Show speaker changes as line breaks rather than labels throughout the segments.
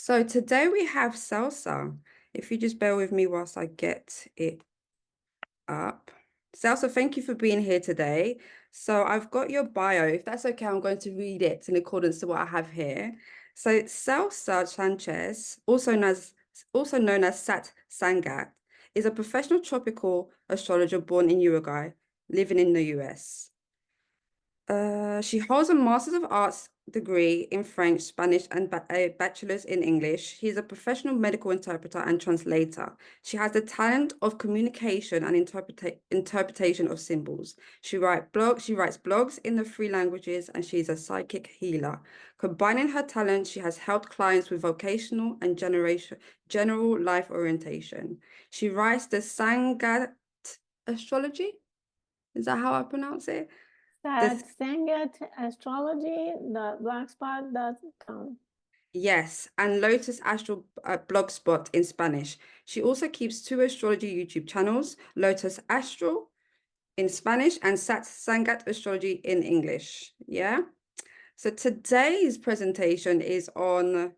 So today we have Celsa. If you just bear with me whilst I get it up. Celsa, thank you for being here today. So I've got your bio. If that's okay, I'm going to read it in accordance to what I have here. So Celsa Sanchez, also known as Sat Sangat, is a professional tropical astrologer born in Uruguay, living in the US. She holds a Master's of Arts degree in French, Spanish, and a Bachelor's in English. She is a professional medical interpreter and translator. She has the talent of communication and interpretation of symbols. She writes blogs in the three languages, and she is a psychic healer. Combining her talents, she has helped clients with vocational and general life orientation. She writes the Sangat Astrology. Is that how I pronounce it?
SatSangatAstrology, the blogspot.com.
Yes, and Lotus Astral Blogspot in Spanish. She also keeps two astrology YouTube channels, Lotus Astral in Spanish and Sat Sangat Astrology in English. Yeah. So today's presentation is on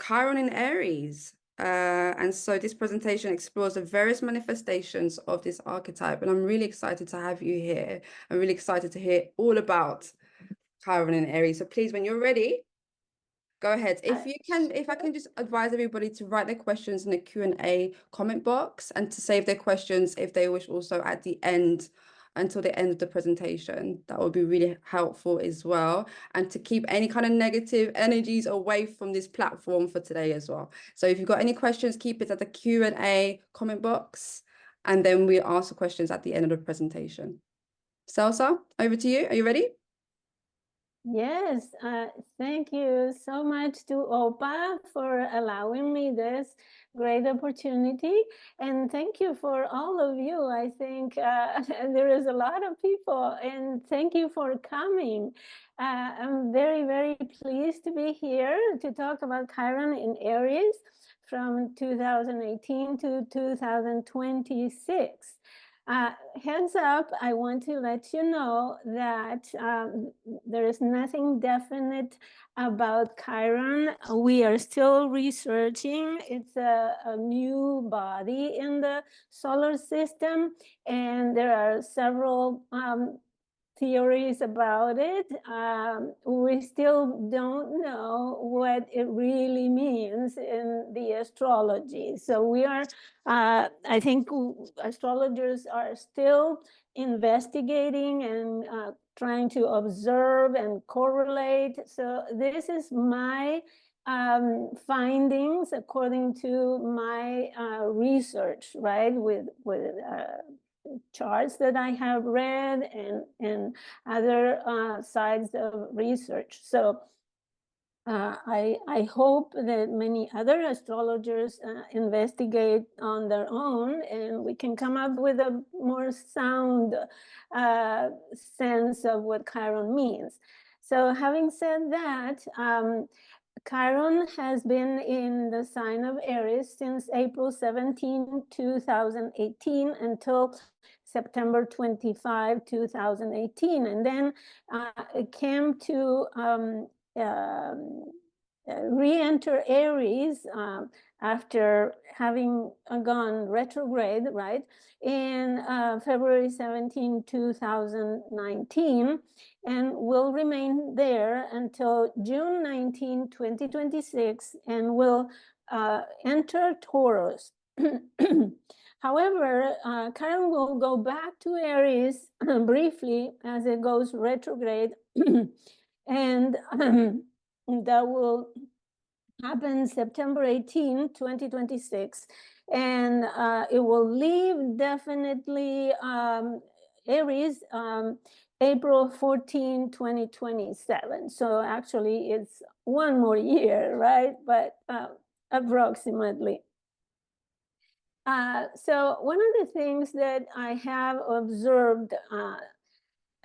Chiron in Aries. And so this presentation explores the various manifestations of this archetype. And I'm really excited to have you here. I'm really excited to hear all about Chiron in Aries. So please, when you're ready, go ahead. If I can just advise everybody to write their questions in the Q&A comment box and to save their questions if they wish also at the end, until the end of the presentation. That would be really helpful as well. And to keep any kind of negative energies away from this platform for today as well. So if you've got any questions, keep it at the Q&A comment box, and then we'll ask the questions at the end of the presentation. Celsa, over to you. Are you ready?
Yes, thank you so much to OPA for allowing me this great opportunity. And thank you for all of you. I think there is a lot of people, and thank you for coming. I'm very, very pleased to be here to talk about Chiron in Aries from 2018 to 2026. Heads up, I want to let you know that there is nothing definite about Chiron. We are still researching. It's a new body in the solar system, and there are several theories about it. We still don't know what it really means in the astrology. So we are, I think astrologers are still investigating and trying to observe and correlate. So this is my findings according to my research, right, with charts that I have read and other sides of research. So I hope that many other astrologers investigate on their own, and we can come up with a more sound sense of what Chiron means. So having said that, Chiron has been in the sign of Aries since April 17, 2018 until September 25, 2018. And then it came to re-enter Aries after having gone retrograde, right, in February 17, 2019, and will remain there until June 19, 2026, and will enter Taurus. However, Chiron will go back to Aries briefly as it goes retrograde, and that will happen September 18, 2026, and it will leave definitely Aries April 14, 2027. So actually it's one more year, right? But approximately. So one of the things that I have observed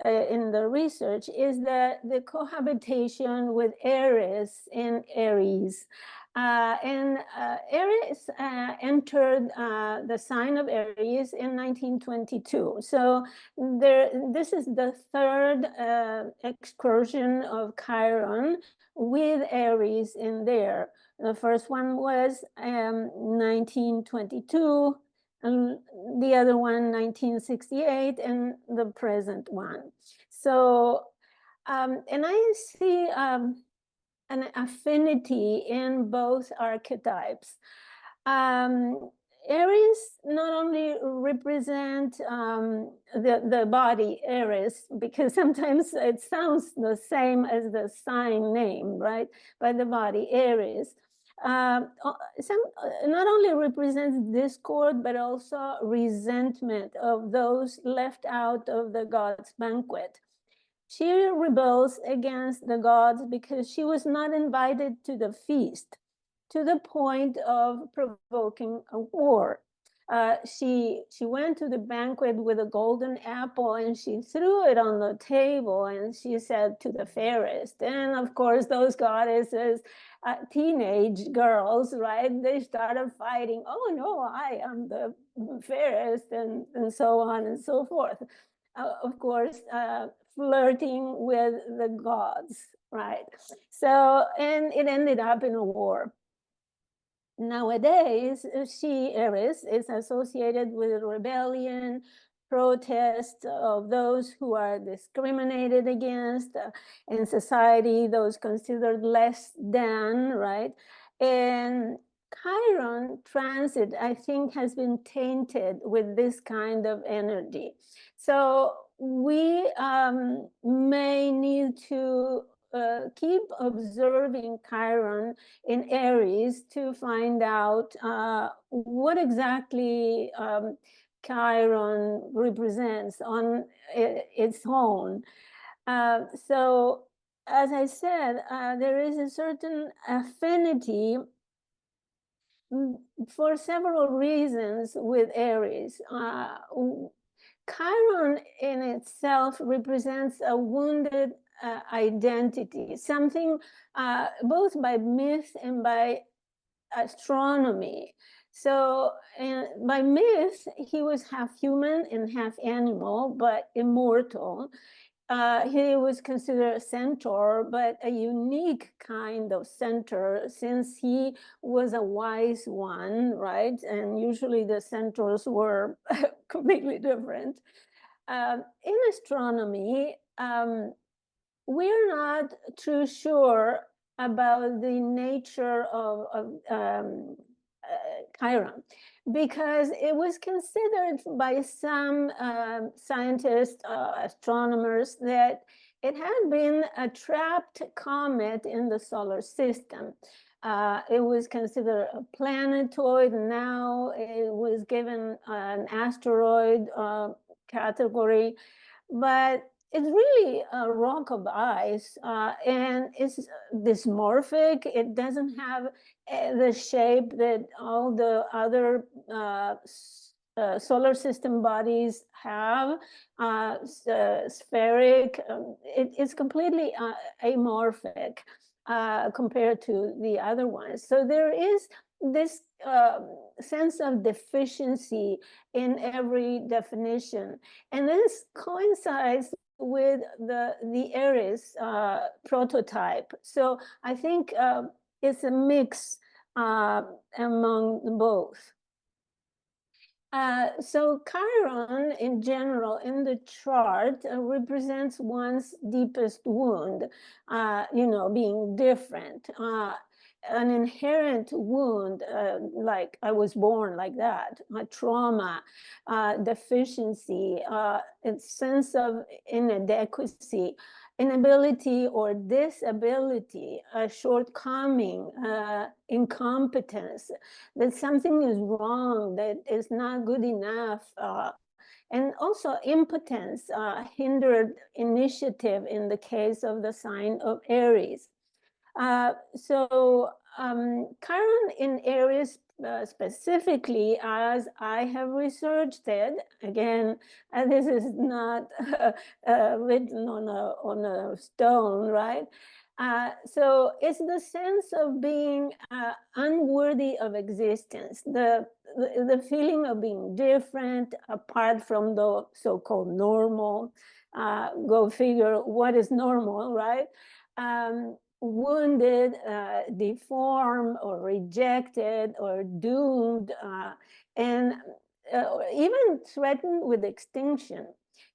in the research is that the cohabitation with Eris in Aries Aries entered the sign of Aries in 1922. So this is the third excursion of Chiron with Aries in there. The first one was 1922, and the other one 1968, and the present one. So, and I see an affinity in both archetypes. Aries not only represent the body Aries, because sometimes it sounds the same as the sign name, right? But the body Aries. Not only represents discord, but also resentment of those left out of the gods' banquet. She rebels against the gods because she was not invited to the feast, to the point of provoking a war. She went to the banquet with a golden apple and she threw it on the table and she said to the fairest. And of course, those goddesses, teenage girls, right? They started fighting. Oh no, I am the fairest, and so on and so forth. Of course, flirting with the gods, right? So, and it ended up in a war. Nowadays, Aries, is associated with rebellion, protest of those who are discriminated against in society, those considered less than, right? And Chiron transit, I think, has been tainted with this kind of energy. So we may need to keep observing Chiron in Aries to find out what exactly Chiron represents on its own. So, as I said, there is a certain affinity for several reasons with Aries. Chiron in itself represents a wounded identity, something both by myth and by astronomy. So by myth, he was half human and half animal, but immortal. He was considered a centaur, but a unique kind of centaur, since he was a wise one, right? And usually the centaurs were completely different. In astronomy, we're not too sure about the nature of Chiron, because it was considered by some scientists, astronomers, that it had been a trapped comet in the solar system. It was considered a planetoid. Now it was given an asteroid category, but it's really a rock of ice, and it's dysmorphic. It doesn't have the shape that all the other solar system bodies have, spheric. It's completely amorphic compared to the other ones. So there is this sense of deficiency in every definition. And this coincides with the Aries prototype. So I think it's a mix among both. So Chiron, in general, in the chart, represents one's deepest wound, being different. An inherent wound, like I was born like that, a trauma, deficiency, a sense of inadequacy, inability or disability, a shortcoming, incompetence, that something is wrong, that is not good enough, and also impotence, hindered initiative in the case of the sign of Aries. So Chiron in Aries specifically, as I have researched it, again, this is not written on a stone, right? So it's the sense of being unworthy of existence, the feeling of being different, apart from the so-called normal. Go figure what is normal, right? Wounded, deformed, or rejected, or doomed, and even threatened with extinction.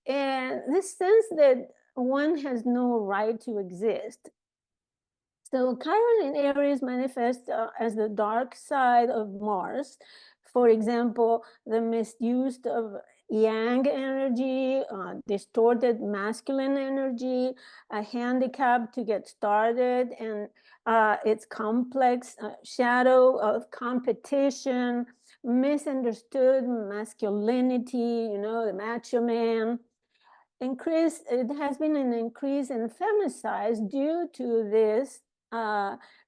And this sense that one has no right to exist. So Chiron in Aries manifests as the dark side of Mars. For example, the misuse of yang energy, distorted masculine energy, a handicap to get started, and its complex shadow of competition, misunderstood masculinity, the macho man. It has been an increase in femicide due to this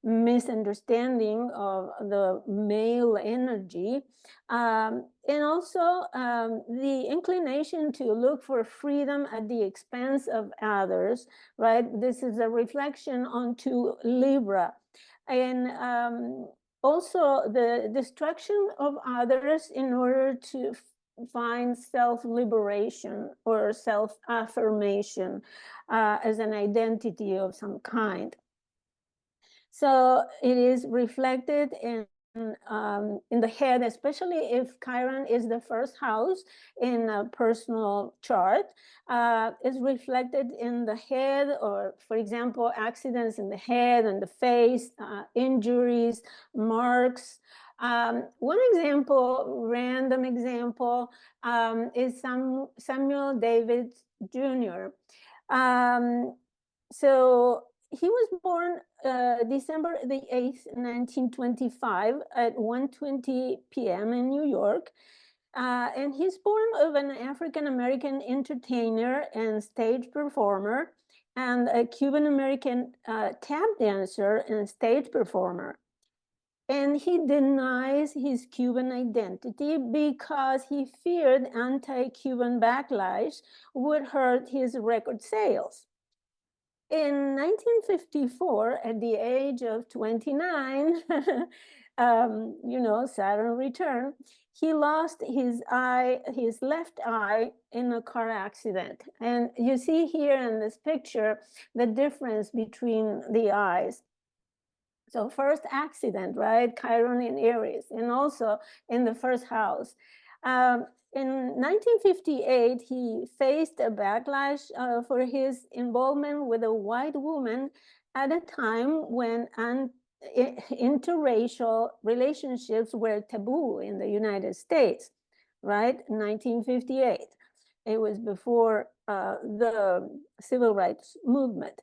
misunderstanding of the male energy, and also the inclination to look for freedom at the expense of others, right? This is a reflection onto Libra. And also the destruction of others in order to find self-liberation or self-affirmation as an identity of some kind. So it is reflected in the head, especially if Chiron is the first house in a personal chart, is reflected in the head, or for example, accidents in the head and the face, injuries, marks. One example, random example, is Samuel David Jr. So he was born December the 8th, 1925 at 1:20 p.m. in New York. And he's born of an African-American entertainer and stage performer, and a Cuban-American tap dancer and stage performer. And he denies his Cuban identity because he feared anti-Cuban backlash would hurt his record sales. In 1954, at the age of 29, Saturn return, he lost his left eye in a car accident. And you see here in this picture the difference between the eyes. So first accident, right? Chiron in Aries, and also in the first house. In 1958, he faced a backlash for his involvement with a white woman at a time when interracial relationships were taboo in the United States, right? 1958. It was before the civil rights movement.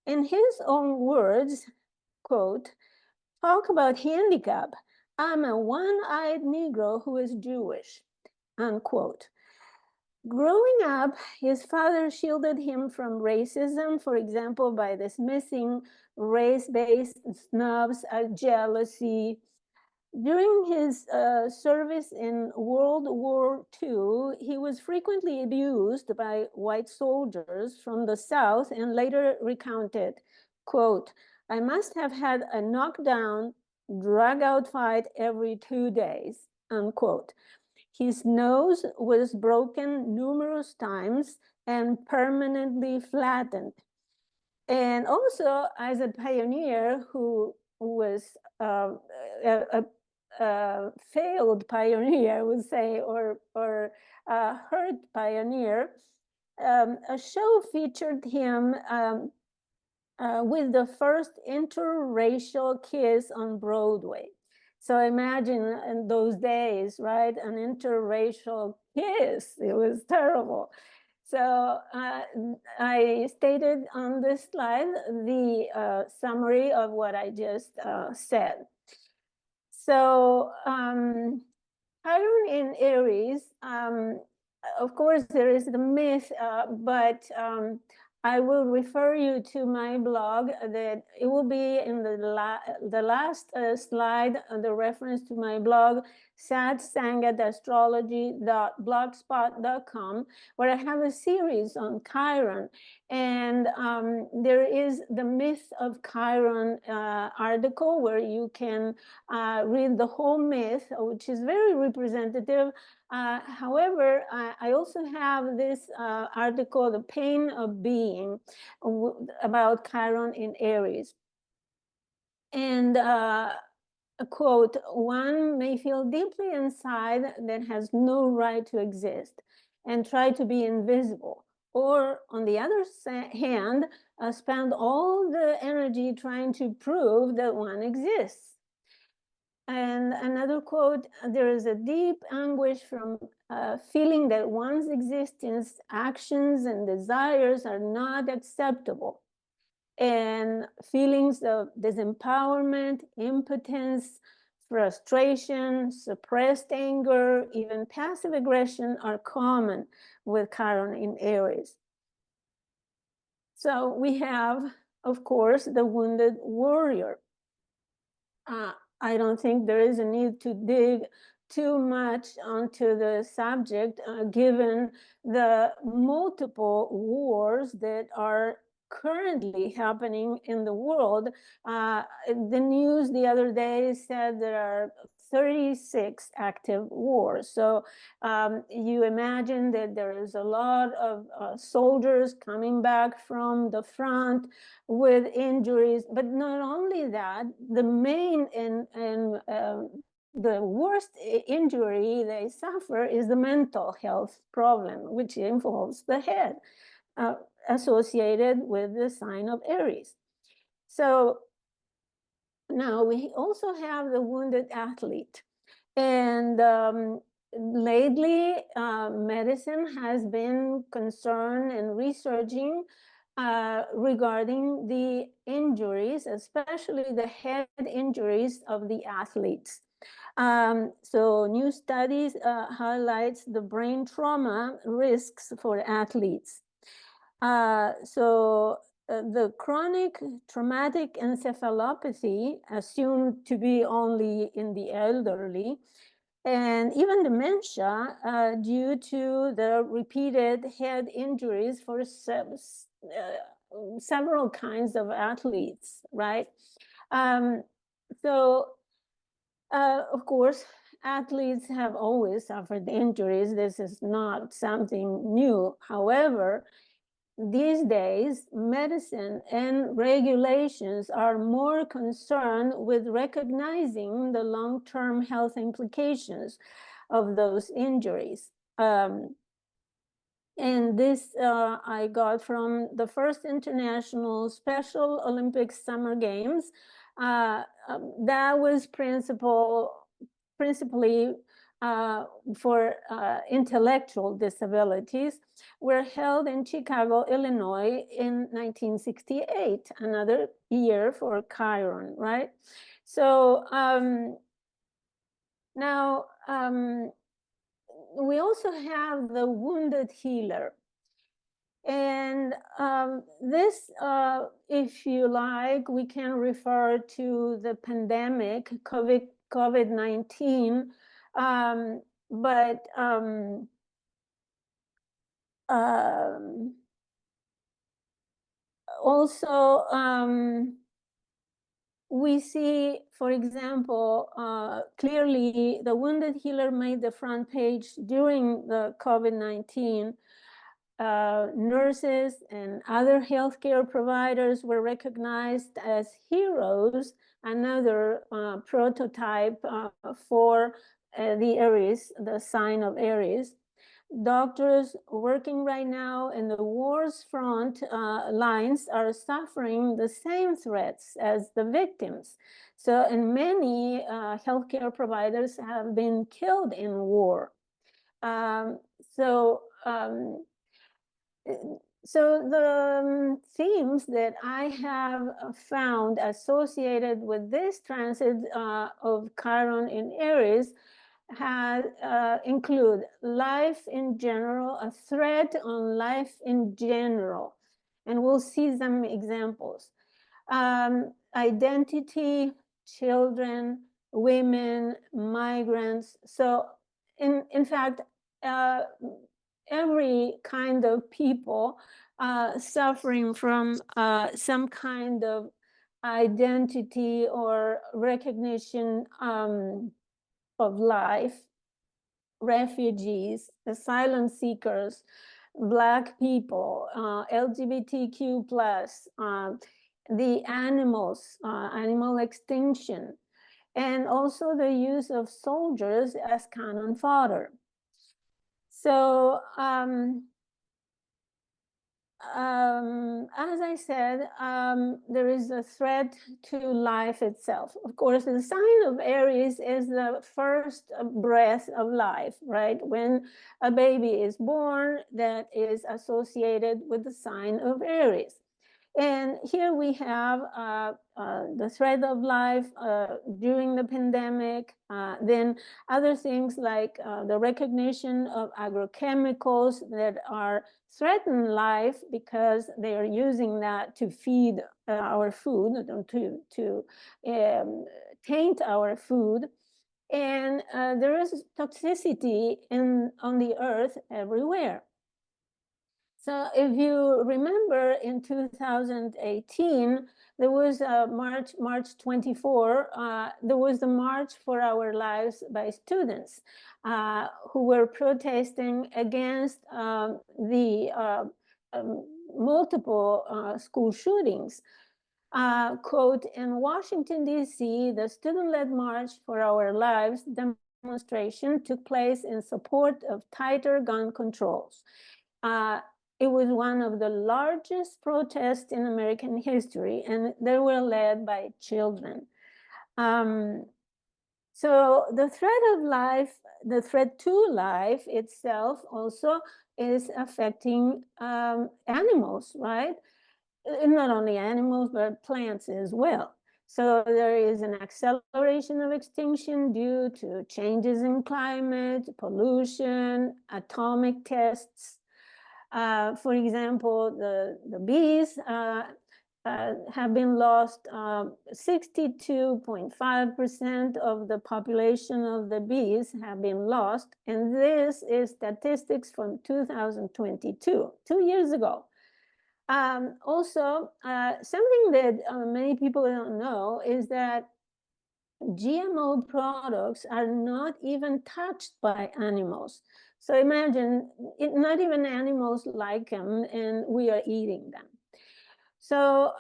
In his own words, quote, "Talk about handicap. I'm a one-eyed Negro who is Jewish," unquote. Growing up, his father shielded him from racism, for example, by dismissing race-based snubs as jealousy. During his service in World War II, he was frequently abused by white soldiers from the South and later recounted, quote, "I must have had a knockdown, drag-out fight every 2 days," unquote. His nose was broken numerous times and permanently flattened. And also, as a pioneer who was a failed pioneer, I would say, or hurt pioneer, a show featured him with the first interracial kiss on Broadway. So imagine in those days, right? An interracial kiss. It was terrible. So I stated on this slide the summary of what I just said. So Chiron in Aries, of course, there is the myth, but I will refer you to my blog. That it will be in the last slide, the reference to my blog, SatSangatAstrology.blogspot.com, where I have a series on Chiron. And there is the Myth of Chiron article where you can read the whole myth, which is very representative. However, I also have this article, The Pain of Being, about Chiron in Aries. And a quote, "One may feel deeply inside that has no right to exist and try to be invisible. Or on the other hand, spend all the energy trying to prove that one exists." And another quote, "There is a deep anguish from feeling that one's existence, actions, and desires are not acceptable. And feelings of disempowerment, impotence, frustration, suppressed anger, even passive aggression are common with Chiron in Aries." So we have, of course, the wounded warrior. I don't think there is a need to dig too much onto the subject, given the multiple wars that are currently happening in the world. The news the other day said there are 36 active wars. So you imagine that there is a lot of soldiers coming back from the front with injuries. But not only that, the main and the worst injury they suffer is the mental health problem, which involves the head, associated with the sign of Aries. So now we also have the wounded athlete. And lately, medicine has been concerned and researching regarding the injuries, especially the head injuries of the athletes. So new studies highlights the brain trauma risks for athletes. The chronic traumatic encephalopathy, assumed to be only in the elderly, and even dementia due to the repeated head injuries for several kinds of athletes, right? Of course, athletes have always suffered injuries. This is not something new. However, these days, medicine and regulations are more concerned with recognizing the long-term health implications of those injuries. And this I got from the first International Special Olympics Summer Games. That was principally for intellectual disabilities, were held in Chicago, Illinois in 1968, another year for Chiron, right? So now we also have the wounded healer. And this, if you like, we can refer to the pandemic, COVID-19, but also we see, for example, clearly the wounded healer made the front page during the COVID-19. Nurses and other healthcare providers were recognized as heroes, another prototype for the Aries, the sign of Aries. Doctors working right now in the war's front lines are suffering the same threats as the victims. So, and many healthcare providers have been killed in war. So the themes that I have found associated with this transit of Chiron in Aries include life in general, a threat on life in general. and we'll see some examples. Identity, children, women, migrants. So in fact, every kind of people suffering from some kind of identity or recognition of life, refugees, asylum seekers, Black people, LGBTQ+, the animals, animal extinction, and also the use of soldiers as cannon fodder. So, as I said, there is a threat to life itself. Of course, the sign of Aries is the first breath of life, right? When a baby is born, that is associated with the sign of Aries. And here we have the threat of life during the pandemic, then other things like the recognition of agrochemicals that are threaten life because they are using that to feed our food, to taint our food. And there is toxicity on the earth everywhere. So if you remember, in 2018, there was a March 24, there was the March for Our Lives by students who were protesting against the multiple school shootings. Quote, in Washington, D.C., the student-led March for Our Lives demonstration took place in support of tighter gun controls. It was one of the largest protests in American history, and they were led by children. So the threat of life, the threat to life itself also is affecting animals, right? And not only animals, but plants as well. So there is an acceleration of extinction due to changes in climate, pollution, atomic tests. For example, the bees have been lost. 62.5% of the population of the bees have been lost. And this is statistics from 2022, 2 years ago. Also, something that many people don't know is that GMO products are not even touched by animals. So imagine, not even animals like them, and we are eating them. So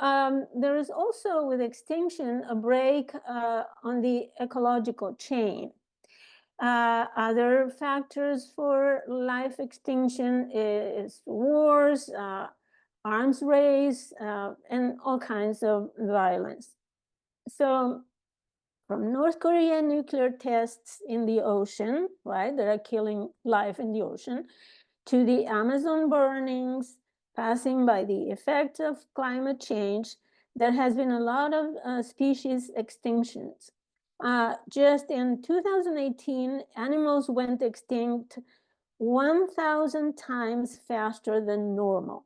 there is also, with extinction, a break on the ecological chain. Other factors for life extinction is wars, arms race, and all kinds of violence. So from North Korean nuclear tests in the ocean, right, that are killing life in the ocean, to the Amazon burnings, passing by the effects of climate change, there has been a lot of species extinctions. Just in 2018, animals went extinct 1,000 times faster than normal.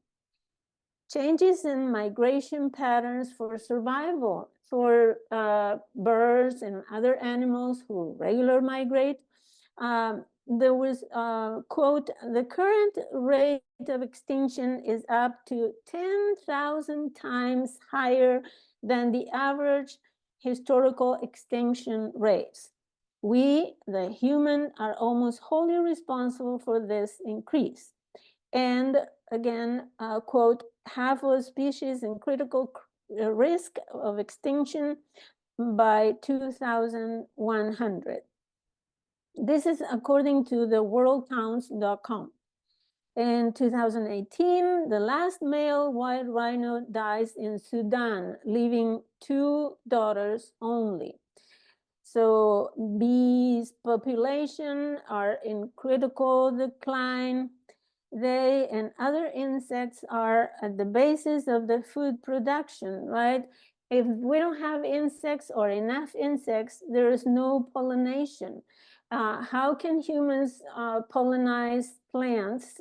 Changes in migration patterns for survival for birds and other animals who regularly migrate. There was, quote, the current rate of extinction is up to 10,000 times higher than the average historical extinction rates. We, the human, are almost wholly responsible for this increase. And again, quote, half of species in critical risk of extinction by 2100. This is according to the worldcounts.com. In 2018, the last male white rhino dies in Sudan, leaving 2 daughters only. So bees population are in critical decline. They and other insects are at the basis of the food production, right? If we don't have insects or enough insects, there is no pollination. How can humans pollinize plants,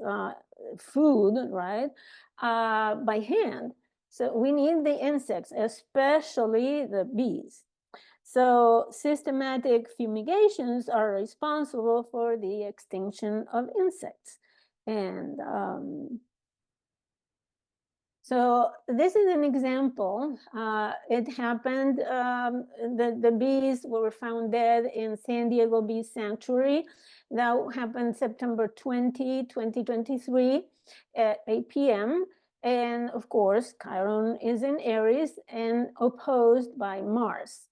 food, right? by hand. So we need the insects, especially the bees. So systematic fumigations are responsible for the extinction of insects. And so this is an example. It happened, the bees were found dead in San Diego Bee Sanctuary. That happened September 20, 2023 at 8 p.m. And of course, Chiron is in Aries and opposed by Mars.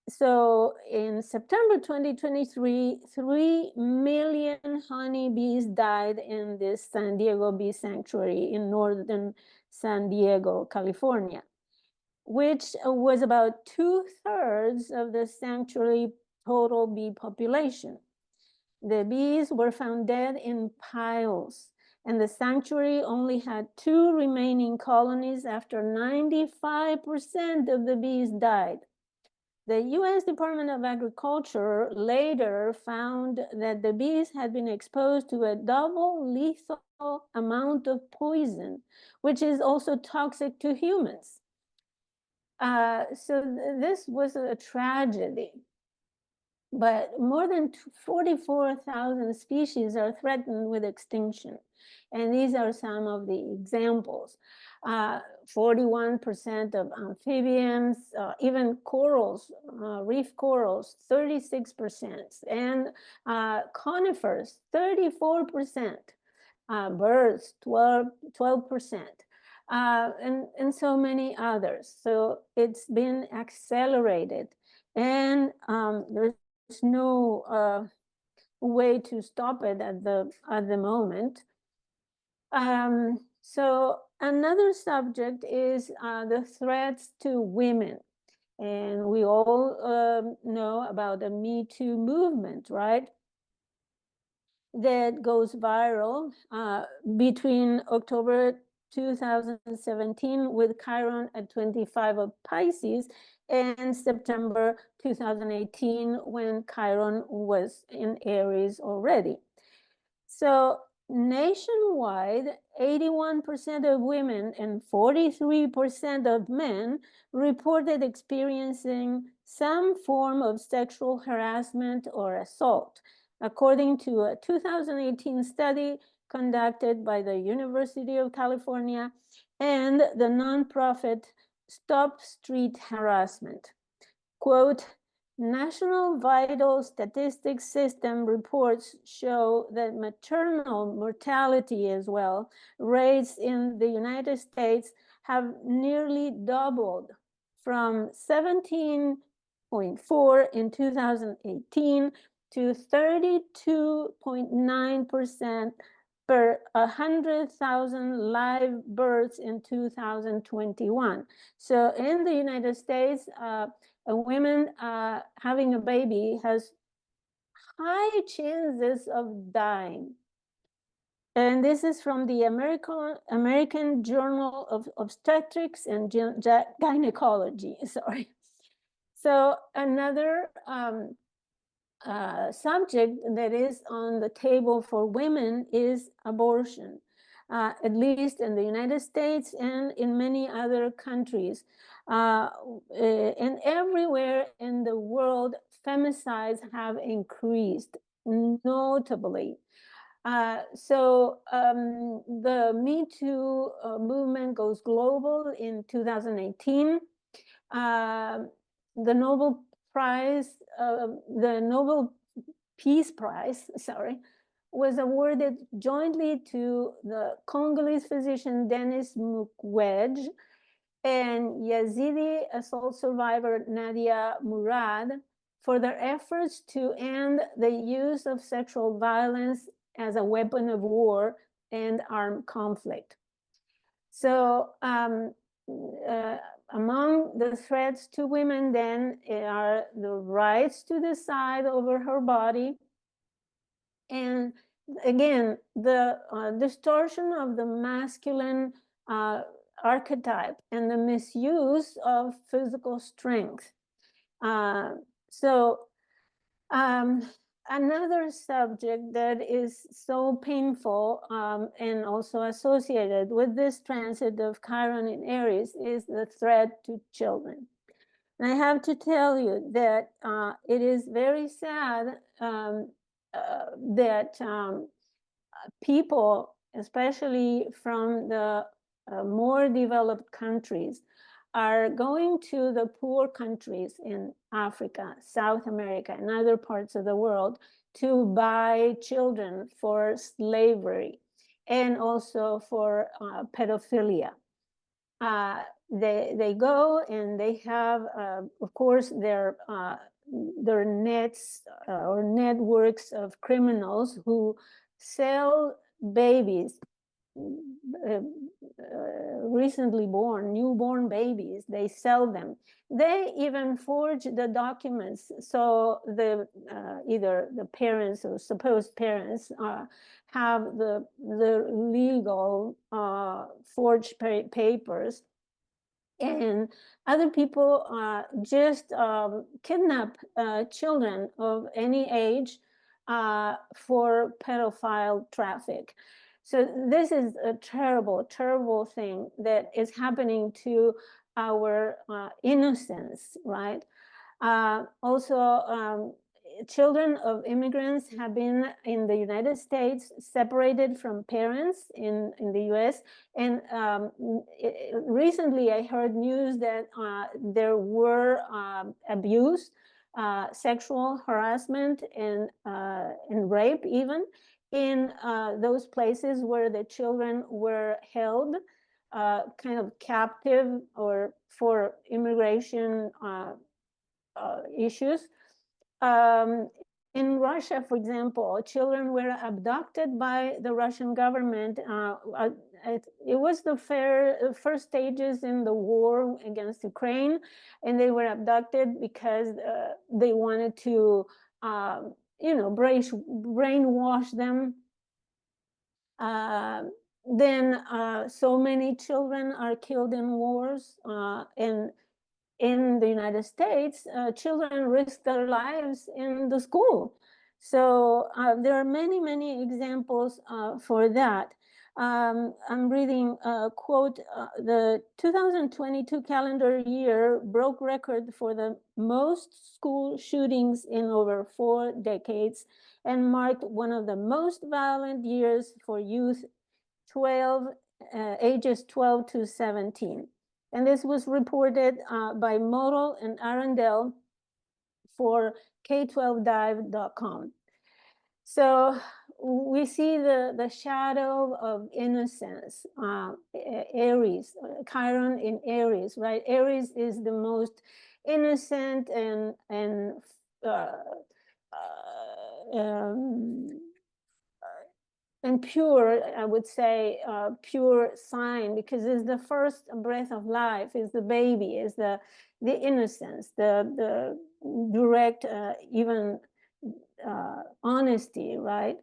So in September 2023, 3 million honeybees died in this San Diego Bee Sanctuary in northern San Diego, California, which was about 2/3 of the sanctuary total bee population. The bees were found dead in piles, and the sanctuary only had 2 remaining colonies after 95% of the bees died. The U.S. Department of Agriculture later found that the bees had been exposed to a double lethal amount of poison, which is also toxic to humans. So this was a tragedy. But more than 44,000 species are threatened with extinction. And these are some of the examples. 41% of amphibians, even corals, reef corals, 36%, and conifers, 34%, birds, 12%, and so many others. So it's been accelerated. And there's no way to stop it at the moment. So another subject is the threats to women. And we all know about the Me Too movement, right? That goes viral between October 2017 with Chiron at 25 of Pisces and September 2018 when Chiron was in Aries already. So nationwide, 81% of women and 43% of men reported experiencing some form of sexual harassment or assault, according to a 2018 study conducted by the University of California and the nonprofit Stop Street Harassment. Quote, National Vital Statistics System reports show that maternal mortality as well, rates in the United States have nearly doubled from 17.4 in 2018 to 32.9% per 100,000 live births in 2021. So in the United States, a woman having a baby has high chances of dying. And this is from the American Journal of Obstetrics and Gynecology, sorry. So another subject that is on the table for women is abortion, at least in the United States and in many other countries. And everywhere in the world, femicides have increased notably. So the Me Too movement goes global in 2018. The Nobel Prize, the Nobel Peace Prize, sorry, was awarded jointly to the Congolese physician Denis Mukwege and Yazidi assault survivor Nadia Murad for their efforts to end the use of sexual violence as a weapon of war and armed conflict. So among the threats to women then are the rights to decide over her body, and again, the distortion of the masculine archetype and the misuse of physical strength. another subject that is so painful and also associated with this transit of Chiron in Aries is the threat to children. And I have to tell you that it is very sad that people, especially from the more developed countries, are going to the poor countries in Africa, South America, and other parts of the world to buy children for slavery and also for pedophilia. They go and they have, of course, their nets or networks of criminals who sell babies, recently born, newborn babies. They sell them. They even forge the documents. So the either the parents or supposed parents have the legal forged papers, and other people just kidnap children of any age for pedophile traffic. So this is a terrible, terrible thing that is happening to our innocence, right? Also, children of immigrants have been in the United States separated from parents in the US. And recently I heard news that there were abuse, sexual harassment, and rape even in those places where the children were held kind of captive or for immigration issues. In Russia, for example, children were abducted by the Russian government. It was the first stages in the war against Ukraine, and they were abducted because they wanted to, brainwash them. Then so many children are killed in wars, and in the United States, children risk their lives in the school. So there are many, many examples for that. I'm reading a quote, the 2022 calendar year broke record for the most school shootings in over 4 decades and marked one of the most violent years for youth ages 12 to 17. And this was reported by Model and Arundel for K12dive.com. So we see the shadow of innocence, Aries, Chiron in Aries, right? Aries is the most innocent and pure, I would say, pure sign, because it's the first breath of life, is the baby, is the innocence, the direct, even honesty, right,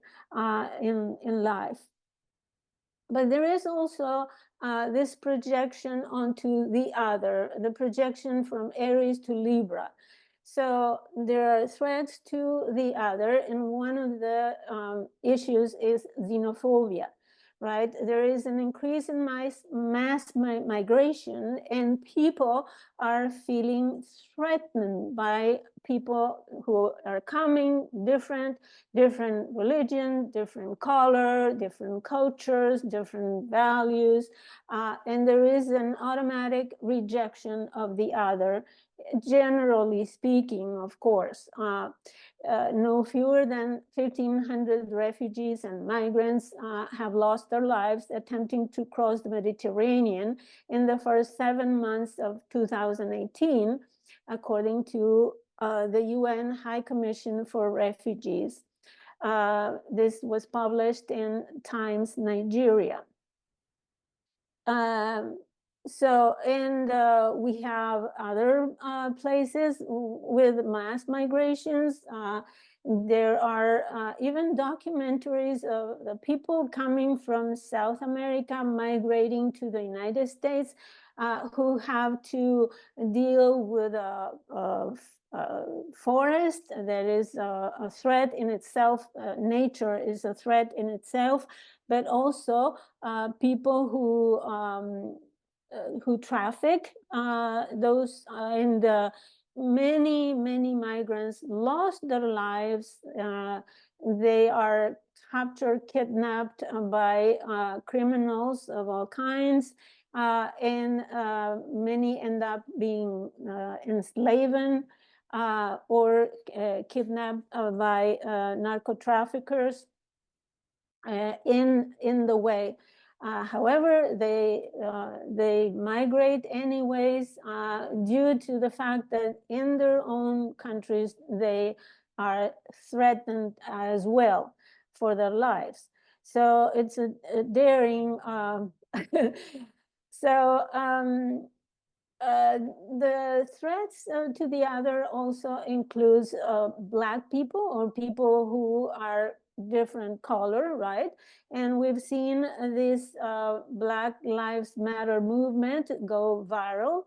in life. But there is also this projection onto the other, the projection from Aries to Libra. So there are threats to the other, and one of the issues is xenophobia, right? There is an increase in mass migration, and people are feeling threatened by people who are coming, different religion, different color, different cultures, different values, and there is an automatic rejection of the other. Generally speaking, of course, no fewer than 1,500 refugees and migrants have lost their lives attempting to cross the Mediterranean in the first 7 months of 2018, according to the UN High Commission for Refugees. This was published in Times Nigeria. So, and we have other places with mass migrations. There are even documentaries of the people coming from South America migrating to the United States who have to deal with forest. There is a threat in itself. Nature is a threat in itself, but also people who traffic. Those in the many migrants lost their lives. They are captured, kidnapped by criminals of all kinds. And many end up being enslaved or kidnapped by narco traffickers in the way. However, they migrate anyways due to the fact that in their own countries they are threatened as well for their lives. So it's a daring. So the threats to the other also includes Black people or people who are different color, right? And we've seen this Black Lives Matter movement go viral,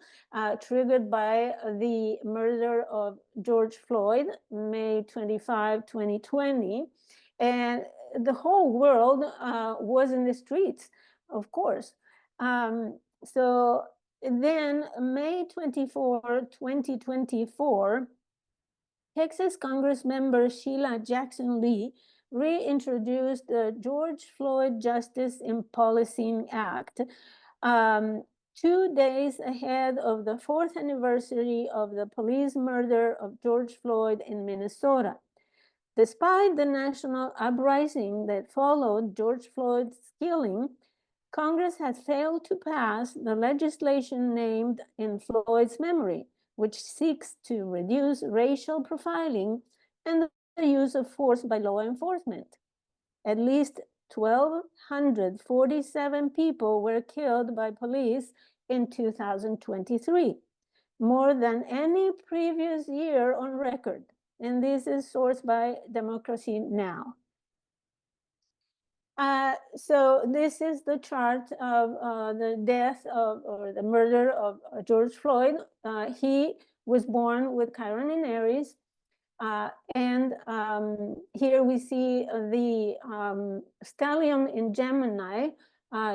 triggered by the murder of George Floyd, May 25, 2020. And the whole world was in the streets, of course. So then, May 24, 2024, Texas Congress member Sheila Jackson Lee reintroduced the George Floyd Justice in Policing Act 2 days ahead of the 4th anniversary of the police murder of George Floyd in Minnesota. Despite the national uprising that followed George Floyd's killing, Congress has failed to pass the legislation named in Floyd's memory, which seeks to reduce racial profiling and the use of force by law enforcement. At least 1,247 people were killed by police in 2023, more than any previous year on record. And this is sourced by Democracy Now! So this is the chart of the death of, or the murder of George Floyd. He was born with Chiron in Aries. And here we see the stellium in Gemini.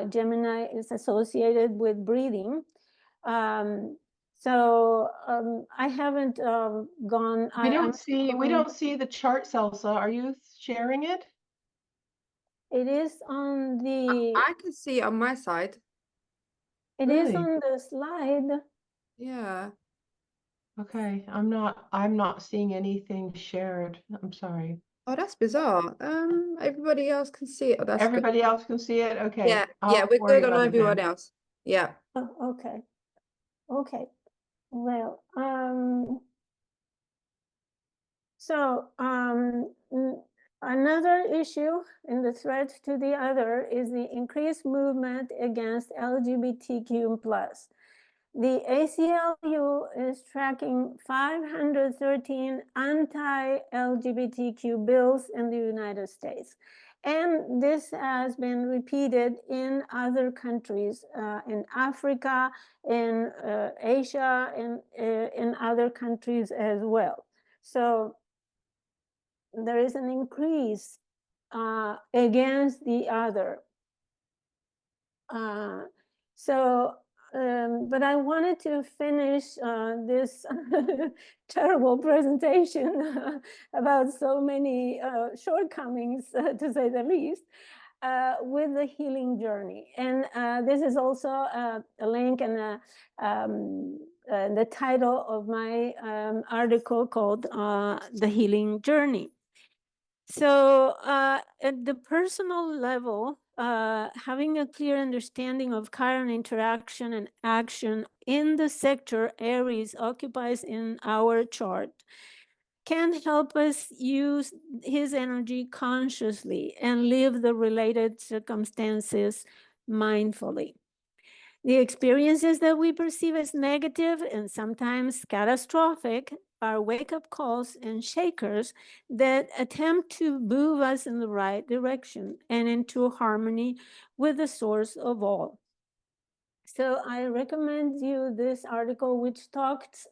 Gemini is associated with breathing. So I haven't gone.
We don't see the chart, Celsa. Are you sharing it?
It is on the.
I can see it on my side.
It is on the slide.
Yeah.
Okay, I'm not seeing anything shared. I'm sorry.
Oh, that's bizarre. Everybody else can see it. Oh, that's
Everybody else can see it? Okay.
Yeah,
I'll
we're
worry
good on
about it
everyone
then.
else. Yeah.
Oh, okay. Okay. Well, so another issue in the threat to the other is the increased movement against LGBTQ+. The ACLU is tracking 513 anti-LGBTQ bills in the United States. And this has been repeated in other countries, in Africa, in Asia, in other countries as well. So there is an increase against the other. But I wanted to finish this terrible presentation about so many shortcomings, to say the least, with the healing journey. And this is also a link and the title of my article called The Healing Journey. So at the personal level, having a clear understanding of Chiron interaction and action in the sector Aries occupies in our chart can help us use his energy consciously and live the related circumstances mindfully. The experiences that we perceive as negative and sometimes catastrophic are wake-up calls and shakers that attempt to move us in the right direction and into harmony with the source of all. So I recommend you this article, which talks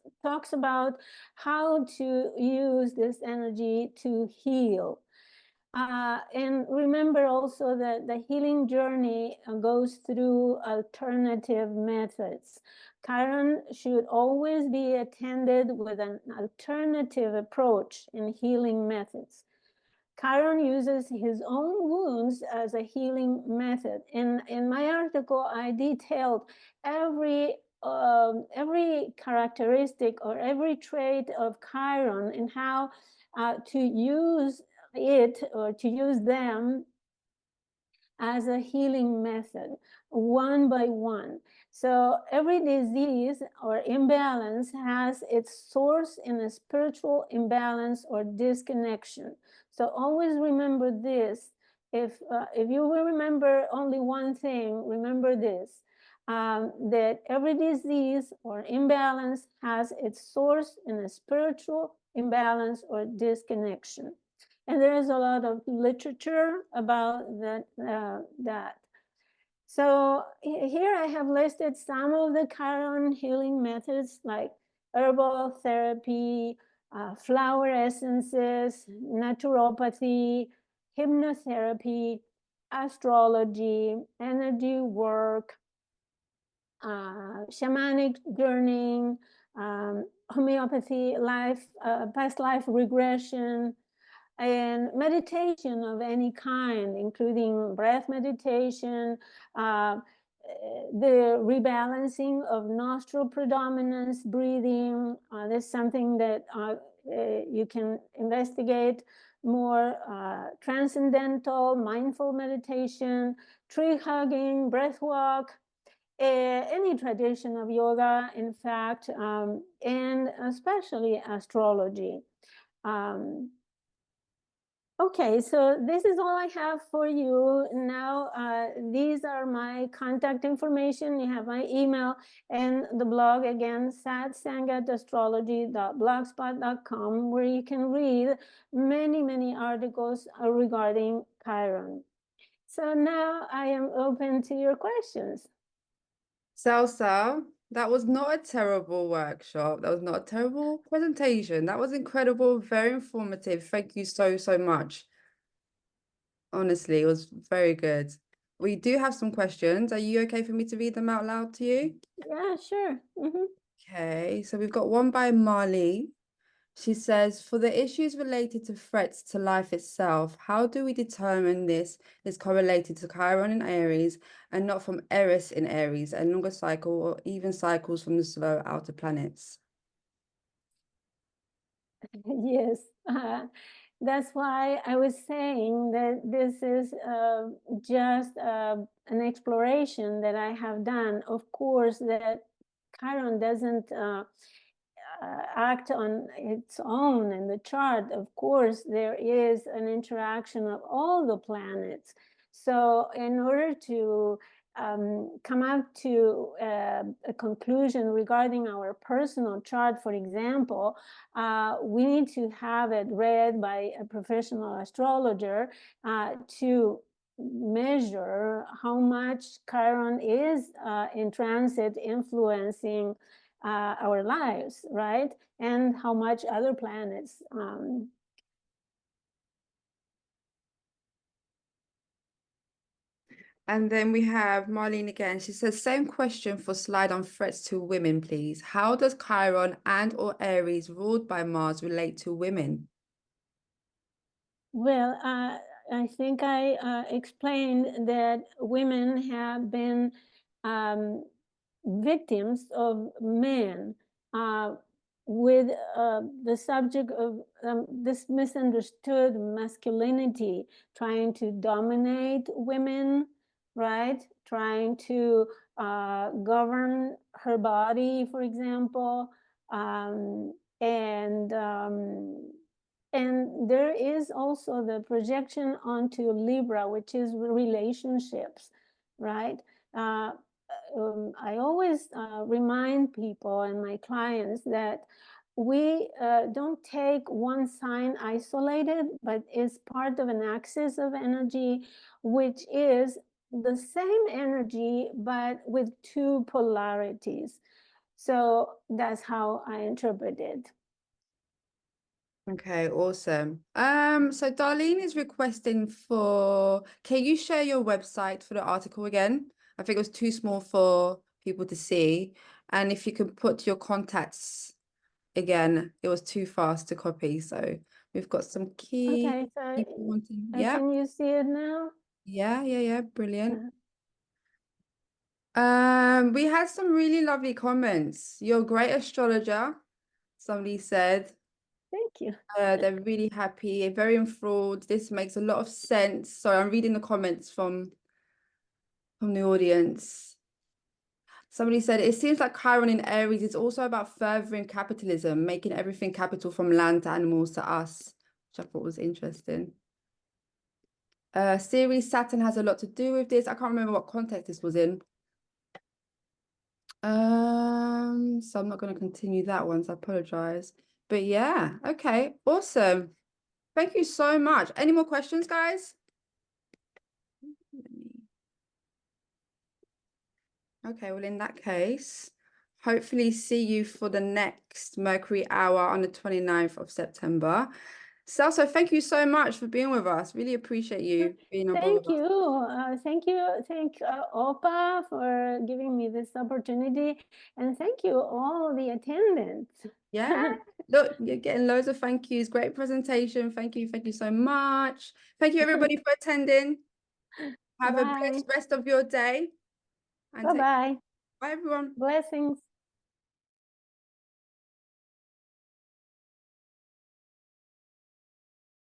about how to use this energy to heal. And remember also that the healing journey goes through alternative methods. Chiron should always be attended with an alternative approach in healing methods. Chiron uses his own wounds as a healing method. In my article, I detailed every characteristic or every trait of Chiron and how to use it or to use them as a healing method, one by one. So every disease or imbalance has its source in a spiritual imbalance or disconnection. So always remember this. If you will remember only one thing, remember this, that every disease or imbalance has its source in a spiritual imbalance or disconnection. And there is a lot of literature about that. So here I have listed some of the Chiron healing methods like herbal therapy, flower essences, naturopathy, hypnotherapy, astrology, energy work, shamanic journeying, homeopathy, past life regression, and meditation of any kind, including breath meditation, the rebalancing of nostril predominance, breathing. That's something that you can investigate more. Transcendental, mindful meditation, tree hugging, breath walk, any tradition of yoga, in fact, and especially astrology. Okay, so this is all I have for you now. These are my contact information. You have my email and the blog again, SatSangatAstrology.blogspot.com, where you can read many articles regarding Chiron. So now I am open to your questions.
Celsa, that was not a terrible workshop. That was not a terrible presentation. That was incredible, very informative. Thank you so much. Honestly, it was very good. We do have some questions. Are you okay for me to read them out loud to you?
Yeah, sure.
Okay, so we've got one by Marley. She says, for the issues related to threats to life itself, how do we determine this is correlated to Chiron in Aries and not from Eris in Aries, a longer cycle or even cycles from the slow outer planets?
Yes, that's why I was saying that this is just an exploration that I have done. Of course, that Chiron doesn't act on its own in the chart. Of course, there is an interaction of all the planets. So in order to come out to a conclusion regarding our personal chart, for example, we need to have it read by a professional astrologer to measure how much Chiron is in transit influencing our lives, right? And how much other planets.
And then we have Marlene again. She says, same question for slide on threats to women, please. How does Chiron and or Aries ruled by Mars relate to women?
Well, I think I explained that women have been victims of men with the subject of this misunderstood masculinity, trying to dominate women, right? Trying to govern her body, for example, and there is also the projection onto Libra, which is relationships, right? I always remind people and my clients that we don't take one sign isolated, but is part of an axis of energy, which is the same energy, but with two polarities. So that's how I interpret it.
Okay, awesome. So Darlene is requesting for, can you share your website for the article again? I think it was too small for people to see. And if you could put your contacts again, it was too fast to copy. So we've got some key
Okay, so
people wanting, yeah,
can you see it now?
yeah, brilliant.
Uh-huh.
We had some really lovely comments. You're a great astrologer, somebody said.
Thank you.
They're really happy, very enthralled. This makes a lot of sense. So I'm reading the comments from the audience. Somebody said, it seems like Chiron in Aries is also about furthering capitalism, making everything capital from land to animals to us, which I thought was interesting. Series Saturn has a lot to do with this. I can't remember what context this was in. So I'm not going to continue that one, so I apologize. But yeah, okay, awesome. Thank you so much. Any more questions, guys? Okay, well, in that case, hopefully see you for the next Mercury hour on the 29th of September. Celsa, thank you so much for being with us. Really appreciate you being on board.
Thank you. Thank OPA for giving me this opportunity. And thank you all the attendants.
Yeah, look, you're getting loads of thank yous. Great presentation. Thank you so much. Thank you, everybody, for attending. Have a blessed rest of your day. And
Bye-bye.
Bye, everyone.
Blessings.